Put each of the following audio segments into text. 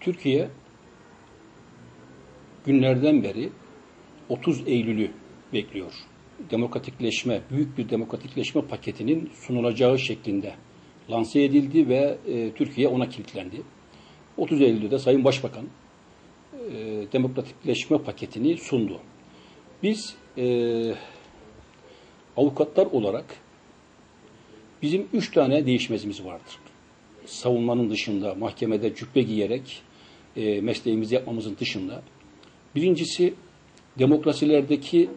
Türkiye günlerden beri 30 Eylül'ü bekliyor. Demokratikleşme, büyük bir demokratikleşme paketinin sunulacağı şeklinde lanse edildi ve Türkiye ona kilitlendi. 30 Eylül'de de Sayın Başbakan demokratikleşme paketini sundu. Biz avukatlar olarak bizim 3 tane değişmezimiz vardır. Savunmanın dışında, mahkemede cübbe giyerek mesleğimizi yapmamızın dışında. Birincisi, demokrasilerdeki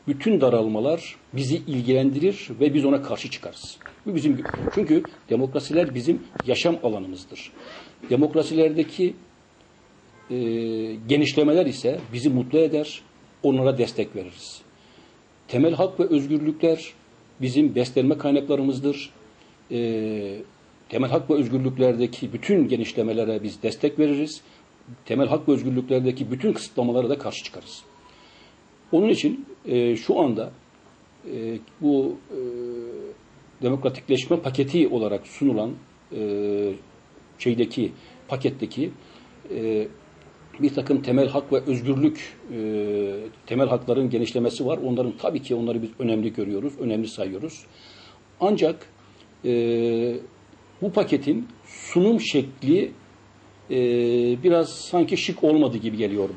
bütün daralmalar bizi ilgilendirir ve biz ona karşı çıkarız. Bu bizim, çünkü demokrasiler bizim yaşam alanımızdır. Demokrasilerdeki genişlemeler ise bizi mutlu eder, onlara destek veririz. Temel hak ve özgürlükler bizim beslenme kaynaklarımızdır. Temel hak ve özgürlüklerdeki bütün genişlemelere biz destek veririz. Temel hak ve özgürlüklerdeki bütün kısıtlamalara da karşı çıkarız. Onun için şu anda bu demokratikleşme paketi olarak sunulan paketteki bir takım temel hak ve özgürlük, temel hakların genişlemesi var. Tabii ki onları biz önemli görüyoruz, önemli sayıyoruz. Ancak bu paketin sunum şekli biraz sanki şık olmadı gibi geliyor bana.